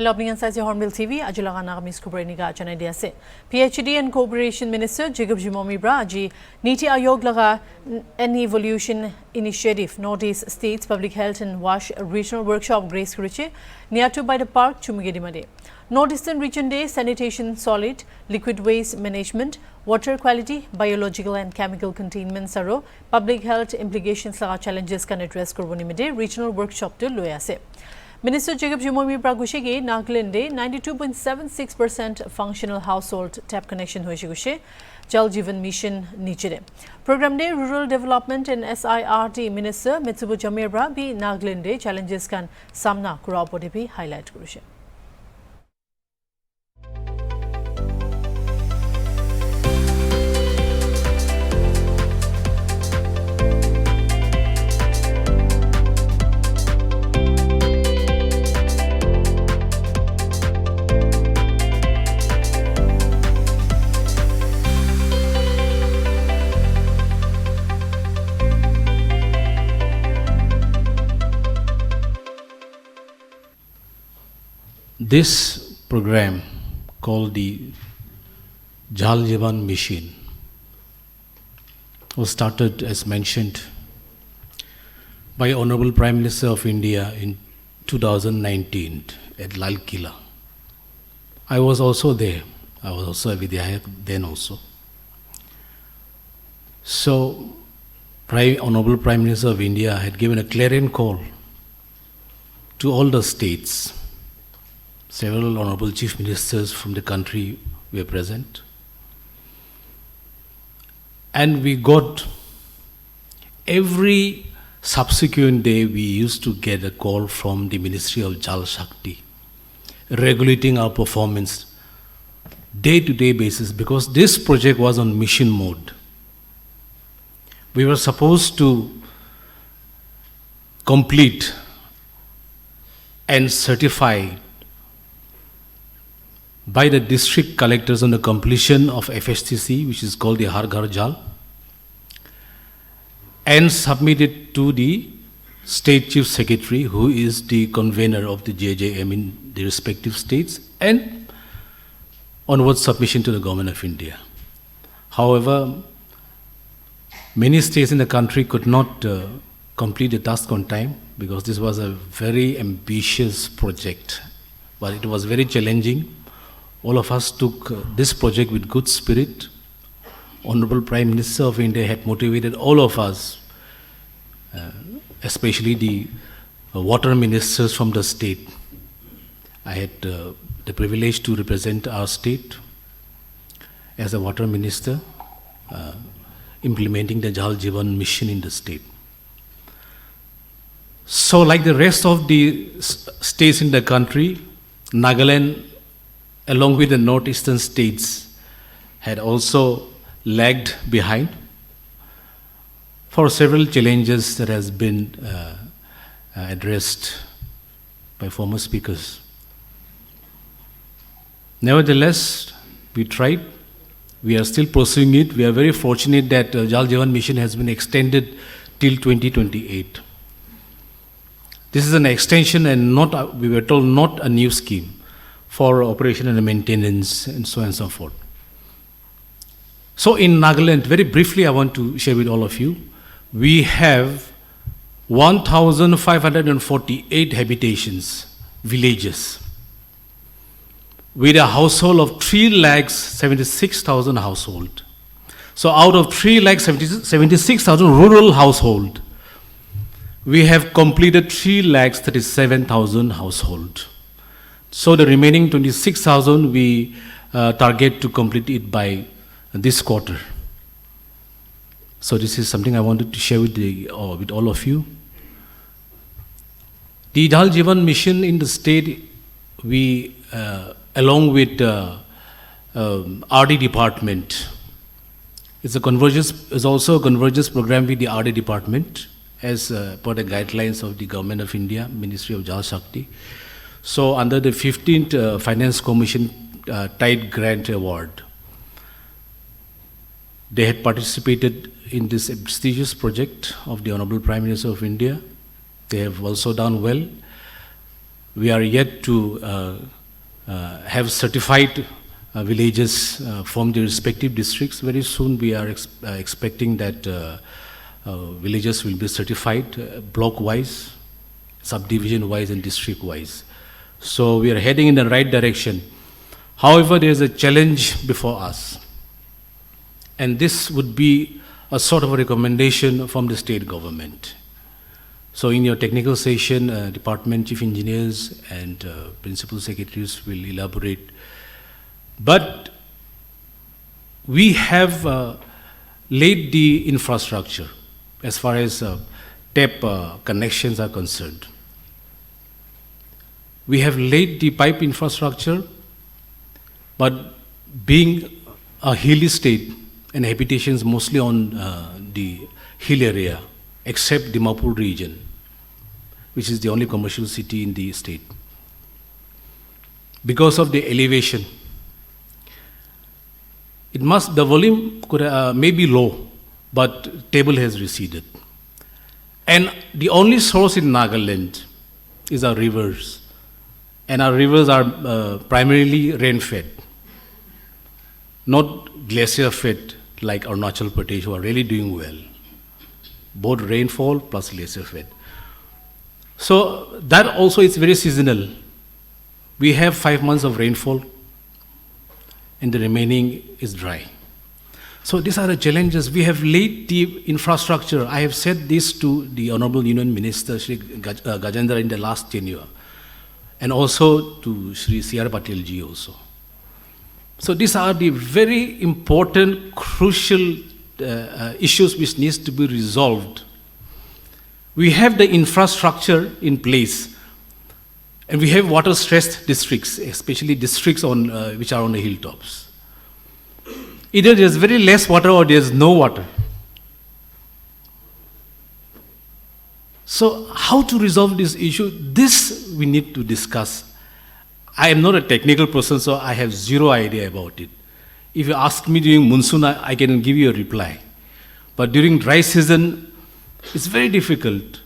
Hello, I'm HornbillTV. Ajulagana kami skubreniga chanay diase. PhD and Cooperation Minister Zhimomi Aji Niti Ayog laga an evolution initiative Northeast States Public Health and Wash Regional Workshop Grace Kuriche Niatu by the Park Chumigedimade. Northeastern Region Day Sanitation Solid Liquid Waste Management Water Quality Biological and Chemical Containment Saro Public Health Implications laga challenges can address Kurbonimide Regional Workshop to Loyase. Minister Zhimomi Pragushige Nagaland 92.76% functional household tap connection hoishigushe Jal Jeevan Mission nichire. Program day Rural Development and SIRT Minister Mitsubu Jamirba bi Nagaland challenges kan samna kuraupode bhi highlight kurushe. This program called the Jal Jeevan Mission was started, as mentioned, by Honorable Prime Minister of India in 2019 at Lal Killa. I was also there. I was also a Vidyayak then also. So, Honorable Prime Minister of India had given a clarion call to all the states. Several honorable chief ministers from the country were present. And we got, every subsequent day, we used to get a call from the Ministry of Jal Shakti, regulating our performance day-to-day basis, because this project was on mission mode. We were supposed to complete and certify by the district collectors on the completion of FSTC, which is called the Har Ghar Jal, and submit it to the State Chief Secretary, who is the convener of the JJM in the respective states, and onward submission to the Government of India. However, many states in the country could not complete the task on time, because this was a very ambitious project, but it was very challenging. All of us took this project with good spirit. Honorable Prime Minister of India had motivated all of us, especially the water ministers from the state. I had the privilege to represent our state as a water minister, implementing the Jal Jeevan Mission in the state. So, like the rest of the states in the country, Nagaland, along with the northeastern states, had also lagged behind for several challenges that has been addressed by former speakers. Nevertheless, we tried. We are still pursuing it. We are very fortunate that Jal Jeevan Mission has been extended till 2028. This is an extension and not, we were told, not a new scheme for operation and maintenance and so on and so forth. So in Nagaland, very briefly I want to share with all of you, we have 1,548 habitations, villages, with a household of 3,76,000 household. So out of 3,76,000 rural household, we have completed 3,37,000 household. So the remaining 26,000 we target to complete it by this quarter. So this is something I wanted to share with all of you. The Jal Jeevan Mission in the state, we along with RD department, it's also a convergence program with the RD department as per the guidelines of the Government of India, Ministry of Jal Shakti. So under the 15th Finance Commission Tide Grant Award, they had participated in this prestigious project of the Honorable Prime Minister of India. They have also done well. We are yet to have certified villages from the respective districts. Very soon we are expecting that villages will be certified block-wise, subdivision-wise and district-wise. So we are heading in the right direction. However, there is a challenge before us. And this would be a sort of a recommendation from the state government. So in your technical session, department chief engineers and principal secretaries will elaborate. But we have laid the infrastructure as far as tap connections are concerned. We have laid the pipe infrastructure, but being a hilly state and habitations mostly on the hill area, except Dimapur region, which is the only commercial city in the state. Because of the elevation, the volume may be low, but table has receded. And the only source in Nagaland is our rivers. And our rivers are primarily rain-fed, not glacier-fed like Arunachal Pradesh, who are really doing well. Both rainfall plus glacier-fed. So that also is very seasonal. We have 5 months of rainfall, and the remaining is dry. So these are the challenges. We have laid the infrastructure. I have said this to the Honorable Union Minister, Shri Gajendra, in the last tenure, and also to Shri C.R. Patil ji also. So these are the very important, crucial issues which needs to be resolved. We have the infrastructure in place, and we have water-stressed districts, especially districts which are on the hilltops. Either there's very less water or there's no water. So how to resolve this issue? This we need to discuss. I am not a technical person, so I have zero idea about it. If you ask me during monsoon, I can give you a reply. But during dry season, it's very difficult.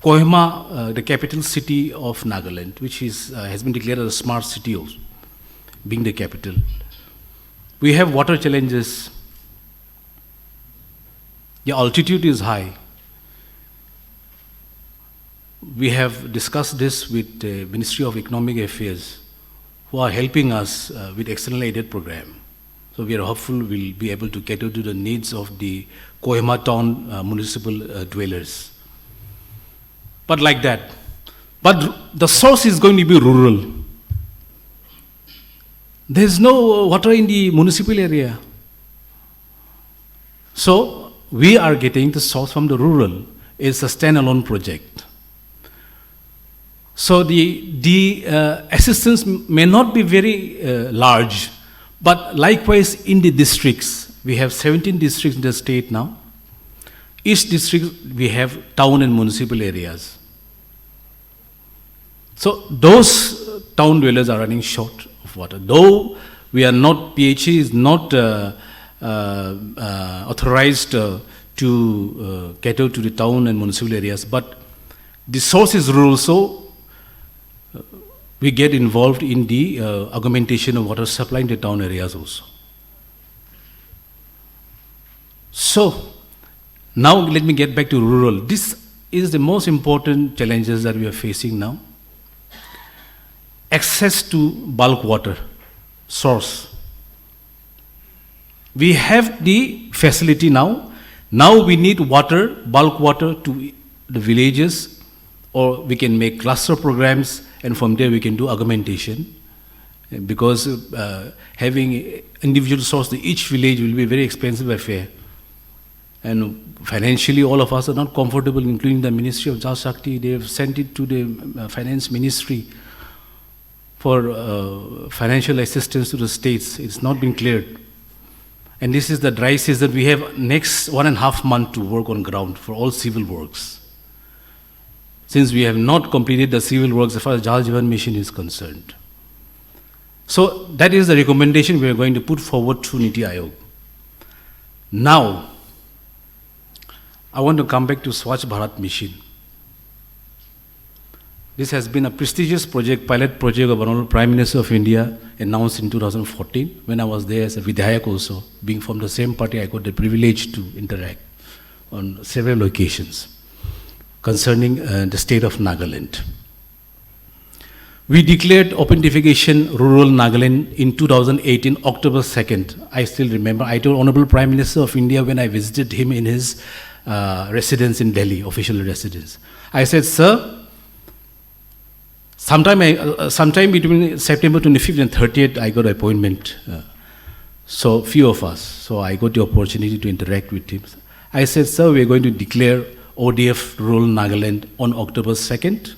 Kohima, the capital city of Nagaland, which has been declared as a smart city also, being the capital. We have water challenges. The altitude is high. We have discussed this with the Ministry of Economic Affairs, who are helping us with external aided program. So we are hopeful we'll be able to cater to the needs of the Kohima town municipal dwellers. But like that. But the source is going to be rural. There's no water in the municipal area. So we are getting the source from the rural. It's a standalone project. So the assistance may not be very large, but likewise in the districts, we have 17 districts in the state now. Each district we have town and municipal areas. So those town dwellers are running short of water. Though we are not, PHE is not authorized to cater to the town and municipal areas, but the source is rural, so we get involved in the augmentation of water supply in the town areas also. So, now let me get back to rural. This is the most important challenges that we are facing now. Access to bulk water source. We have the facility now. Now we need water, bulk water to the villages, or we can make cluster programs, and from there we can do augmentation, because having individual source to each village will be a very expensive affair. And financially, all of us are not comfortable, including the Ministry of Jal Shakti. They have sent it to the Finance Ministry for financial assistance to the states. It's not been cleared. And this is the dry season. We have next 1.5 months to work on ground for all civil works, since we have not completed the civil works as far as Jal Jeevan Mission is concerned. So that is the recommendation we are going to put forward to Niti Aayog. Now, I want to come back to Swachh Bharat Mission. This has been a prestigious project, pilot project of Honorable Prime Minister of India, announced in 2014, when I was there as a Vidhayak also. Being from the same party, I got the privilege to interact on several occasions concerning the state of Nagaland. We declared opentification rural Nagaland in 2018, October 2nd. I still remember, I told Honorable Prime Minister of India when I visited him in his residence in Delhi, official residence. I said, sir, sometime between September 25th and 30th, I got an appointment. So few of us. So I got the opportunity to interact with him. I said, sir, we are going to declare ODF rural Nagaland on October 2nd.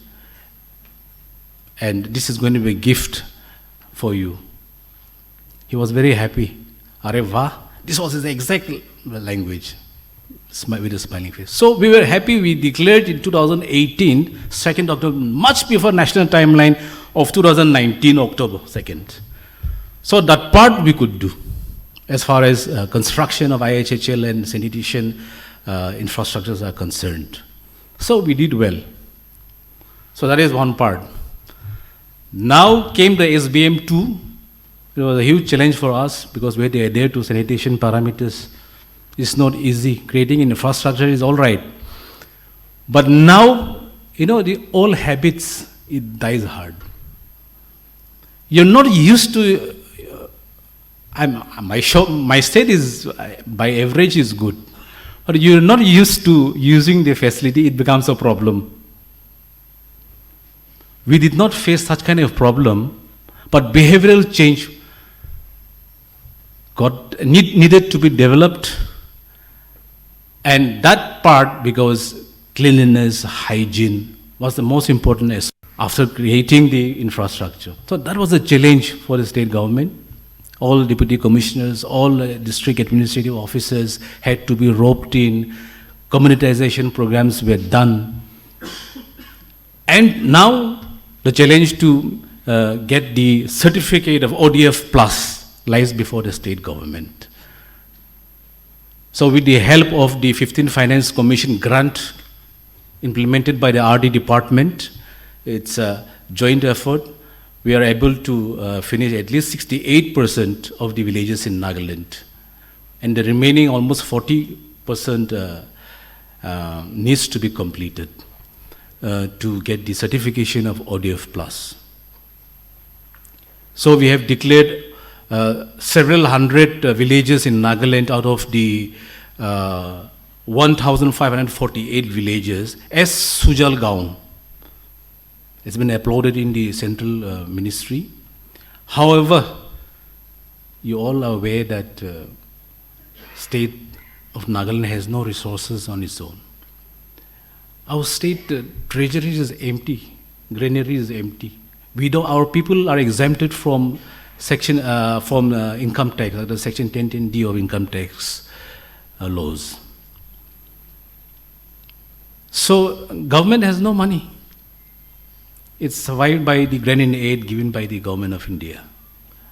And this is going to be a gift for you. He was very happy. Are wah. This was his exact language, with a smiling face. So we were happy. We declared in 2018, 2nd October, much before national timeline of 2019, October 2nd. So that part we could do, as far as construction of IHHL and sanitation infrastructures are concerned. So we did well. So that is one part. Now came the SBM2. It was a huge challenge for us because we had to adhere to sanitation parameters. It's not easy. Creating an infrastructure is all right. But now, the old habits, it dies hard. You're not used to, my state is, by average is good. But you're not used to using the facility, it becomes a problem. We did not face such kind of problem, but behavioral change needed to be developed. And that part, because cleanliness, hygiene was the most important aspect after creating the infrastructure. So that was a challenge for the state government. All deputy commissioners, all district administrative officers had to be roped in. Communitization programs were done. And now the challenge to get the certificate of ODF Plus lies before the state government. So with the help of the 15th Finance Commission grant implemented by the RD department, it's a joint effort, we are able to finish at least 68% of the villages in Nagaland. And the remaining almost 40% needs to be completed to get the certification of ODF Plus. So we have declared several hundred villages in Nagaland out of the 1,548 villages as Sujal Gaon. It's been uploaded in the central ministry. However, you all are aware that state of Nagaland has no resources on its own. Our state treasury is empty, granary is empty. Our people are exempted from income tax, the section 1010D of income tax laws. So government has no money. It's survived by the grant in aid given by the government of India.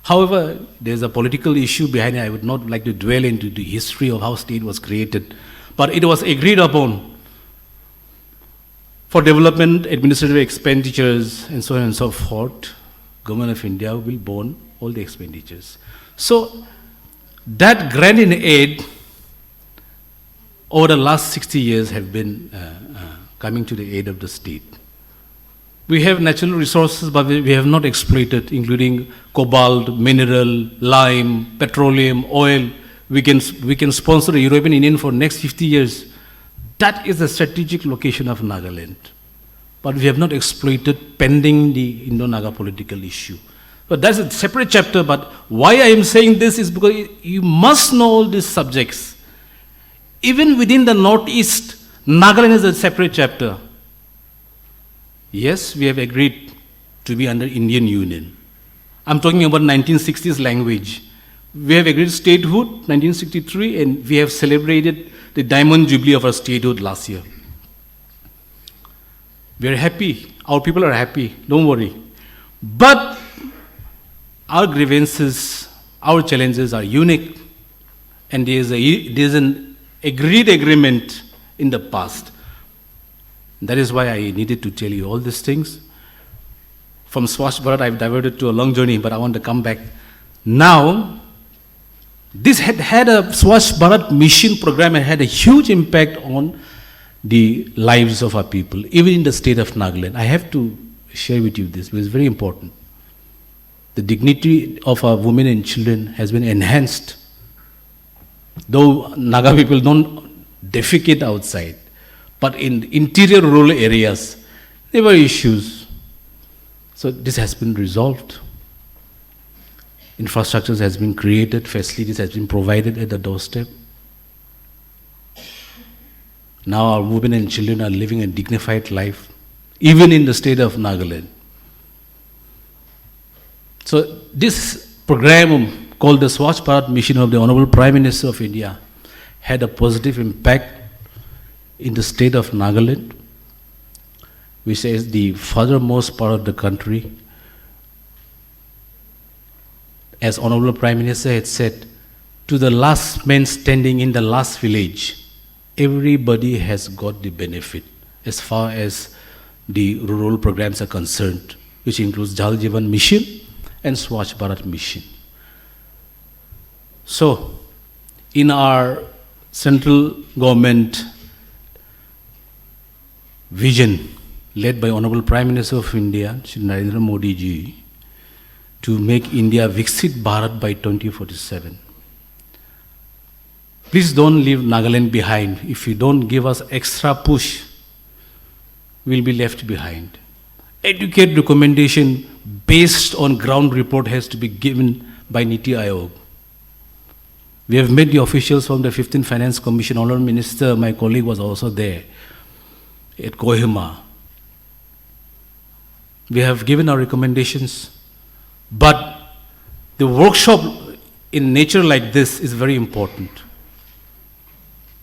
However, there's a political issue behind it. I would not like to dwell into the history of how state was created, but it was agreed upon for development, administrative expenditures, and so on and so forth. Government of India will bear all the expenditures. So that grant in aid over the last 60 years have been coming to the aid of the state. We have natural resources, but we have not exploited, including cobalt, mineral, lime, petroleum, oil. We can sponsor the European Union for next 50 years. That is the strategic location of Nagaland. But we have not exploited pending the Indo-Naga political issue. But that's a separate chapter, but why I am saying this is because you must know all these subjects. Even within the Northeast, Nagaland is a separate chapter. Yes, we have agreed to be under Indian Union. I'm talking about 1960s language. We have agreed statehood, 1963, and we have celebrated the Diamond Jubilee of our statehood last year. We are happy. Our people are happy. Don't worry. But our grievances, our challenges are unique, and there is an agreed agreement in the past. That is why I needed to tell you all these things. from Swachh Bharat, I've diverted to a long journey, but I want to come back. Now, this had a Swachh Bharat mission program and had a huge impact on the lives of our people, even in the state of Nagaland. I have to share with you this, because it's very important. The dignity of our women and children has been enhanced. Though Naga people don't defecate outside, but in interior rural areas, there were issues. So this has been resolved. Infrastructure has been created, facilities has been provided at the doorstep. Now our women and children are living a dignified life, even in the state of Nagaland. So this program called the Swachh Bharat Mission of the Honorable Prime Minister of India had a positive impact in the state of Nagaland, which is the furthermost part of the country. As Honorable Prime Minister had said, to the last man standing in the last village, everybody has got the benefit as far as the rural programs are concerned, which includes Jal Jeevan Mission and Swachh Bharat Mission. So, in our central government vision, led by Honorable Prime Minister of India, Shri Narendra Modi ji, to make India Viksit Bharat by 2047. Please don't leave Nagaland behind. If you don't give us extra push, we'll be left behind. Educate recommendation based on ground report has to be given by Niti Aayog. We have met the officials from the 15th Finance Commission. Honorable Minister, my colleague, was also there at Kohima. We have given our recommendations, but the workshop in nature like this is very important,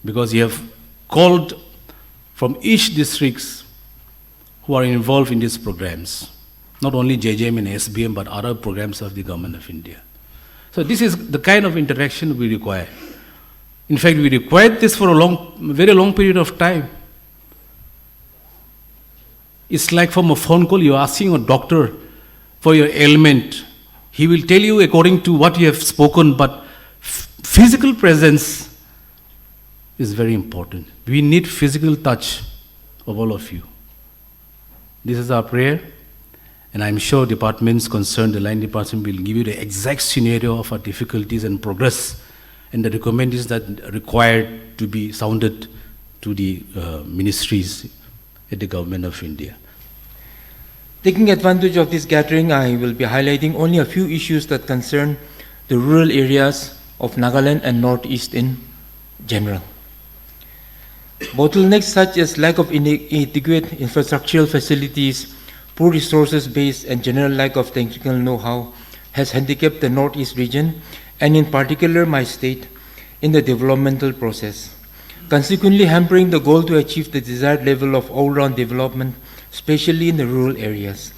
because you have called from each districts who are involved in these programs, not only JJM and SBM, but other programs of the Government of India. So this is the kind of interaction we require. In fact, we required this for a very long period of time. It's like from a phone call, you're asking a doctor for your ailment. He will tell you according to what you have spoken, but physical presence is very important. We need physical touch of all of you. This is our prayer, and I'm sure departments concerned, the line department, will give you the exact scenario of our difficulties and progress, and the recommendations that are required to be sounded to the ministries at the Government of India. Taking advantage of this gathering, I will be highlighting only a few issues that concern the rural areas of Nagaland and Northeast in general. Bottlenecks such as lack of adequate infrastructural facilities, poor resources base, and general lack of technical know-how has handicapped the Northeast region, and in particular my state, in the developmental process, consequently hampering the goal to achieve the desired level of all-round development, especially in the rural areas.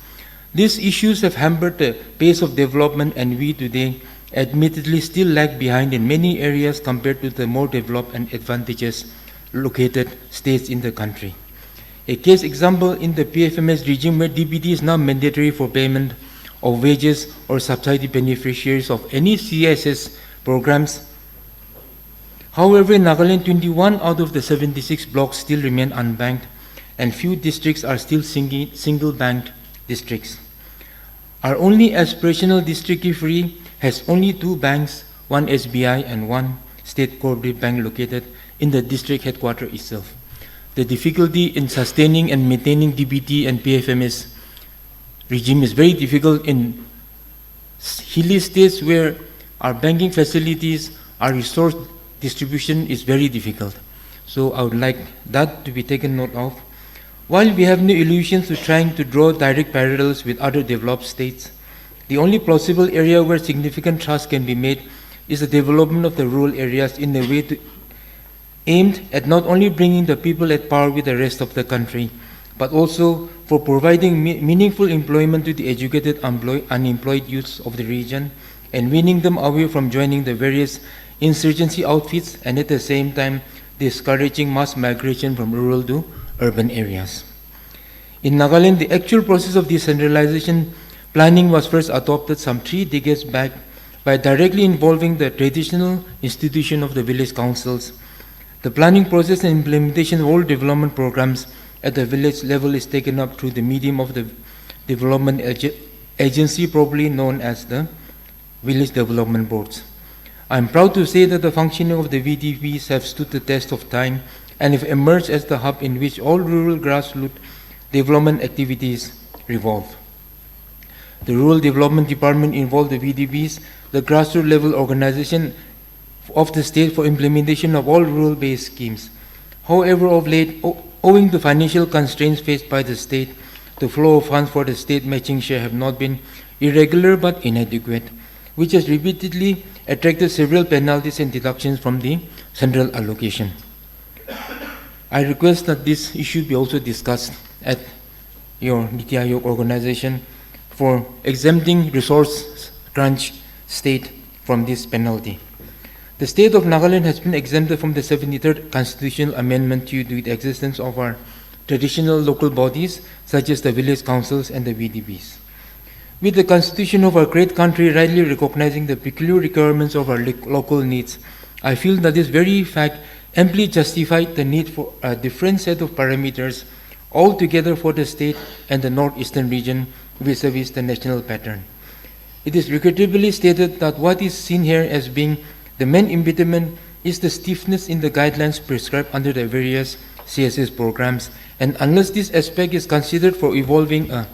These issues have hampered the pace of development, and we today admittedly still lag behind in many areas compared to the more developed and advantageous located states in the country. A case example in the PFMS regime, where DBT is now mandatory for payment of wages or subsidy beneficiaries of any CSS programs. However, in Nagaland, 21 out of the 76 blocks still remain unbanked, and few districts are still single-banked districts. Our only aspirational district, Kifri, has only 2 banks, one SBI and one state cooperative bank located in the district headquarters itself. The difficulty in sustaining and maintaining DBT and PFMS regime is very difficult in hilly states where our banking facilities, our resource distribution is very difficult. So I would like that to be taken note of. While we have no illusions to trying to draw direct parallels with other developed states, the only plausible area where significant trust can be made is the development of the rural areas in a way aimed at not only bringing the people at par with the rest of the country, but also for providing meaningful employment to the educated unemployed youths of the region, and winning them away from joining the various insurgency outfits, and at the same time discouraging mass migration from rural to urban areas. In Nagaland, the actual process of decentralization planning was first adopted some 3 decades back by directly involving the traditional institution of the village councils. The planning process and implementation of all development programs at the village level is taken up through the medium of the development agency, probably known as the village development boards. I am proud to say that the functioning of the VDBs have stood the test of time and have emerged as the hub in which all rural grassroots development activities revolve. The Rural Development Department involved the VDBs, the grassroots level organization of the state for implementation of all rural-based schemes. However, of late, owing to financial constraints faced by the state, the flow of funds for the state matching share have not been irregular but inadequate, which has repeatedly attracted several penalties and deductions from the central allocation. I request that this issue be also discussed at your Niti Aayog organization for exempting resource crunch state from this penalty. The state of Nagaland has been exempted from the 73rd constitutional amendment due to the existence of our traditional local bodies such as the village councils and the VDBs. With the constitution of our great country rightly recognizing the peculiar requirements of our local needs, I feel that this very fact amply justified the need for a different set of parameters altogether for the state and the northeastern region vis-a-vis the national pattern. It is regrettably stated that what is seen here as being the main impediment is the stiffness in the guidelines prescribed under the various CSS programs, and unless this aspect is considered for evolving a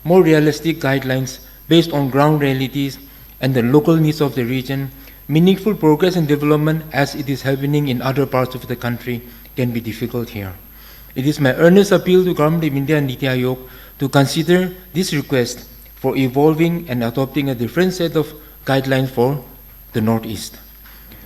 more realistic guidelines based on ground realities and the local needs of the region, meaningful progress and development as it is happening in other parts of the country can be difficult here. It is my earnest appeal to Government of India and Niti Aayog to consider this request for evolving and adopting a different set of guidelines for the Northeast.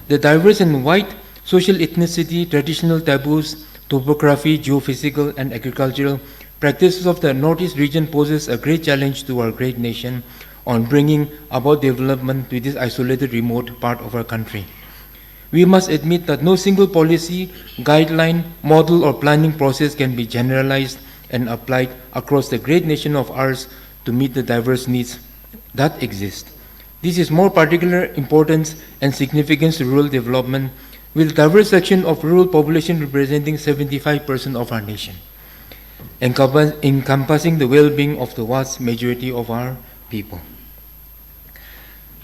The diverse and wide social ethnicity, traditional taboos, topography, geophysical and agricultural practices of the Northeast region poses a great challenge to our great nation on bringing about development to this isolated remote part of our country. We must admit that no single policy, guideline, model or planning process can be generalized and applied across the great nation of ours to meet the diverse needs that exist. This is more particular importance and significance to rural development, with diverse section of rural population representing 75% of our nation, encompassing the well-being of the vast majority of our people.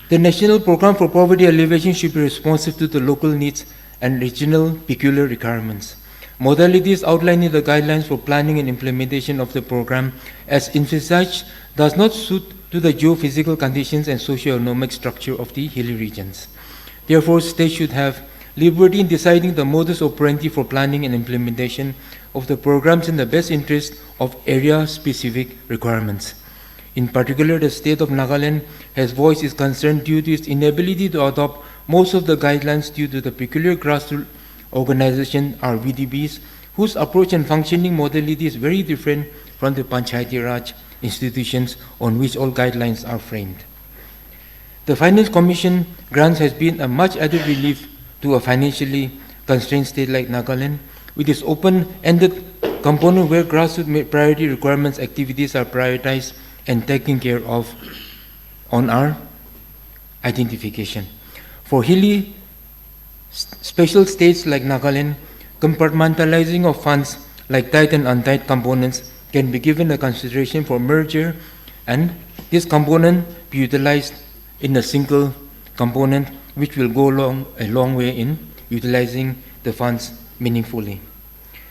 The National Program for Poverty Alleviation should be responsive to the local needs and regional peculiar requirements. Modalities outlined in the guidelines for planning and implementation of the program as envisaged does not suit to the geophysical conditions and socio-economic structure of the hilly regions. Therefore, states should have liberty in deciding the modus operandi for planning and implementation of the programs in the best interest of area-specific requirements. In particular, the state of Nagaland has voiced its concern due to its inability to adopt most of the guidelines due to the peculiar grassroots organization, our VDBs, whose approach and functioning modality is very different from the Panchayati Raj institutions on which all guidelines are framed. The Finance Commission grants has been a much added relief to a financially constrained state like Nagaland, with its open-ended component where grassroots priority requirements activities are prioritized and taken care of on our identification. For hilly special states like Nagaland, compartmentalizing of funds like tied and untied components can be given a consideration for merger, and this component be utilized in a single component, which will go a long way in utilizing the funds meaningfully.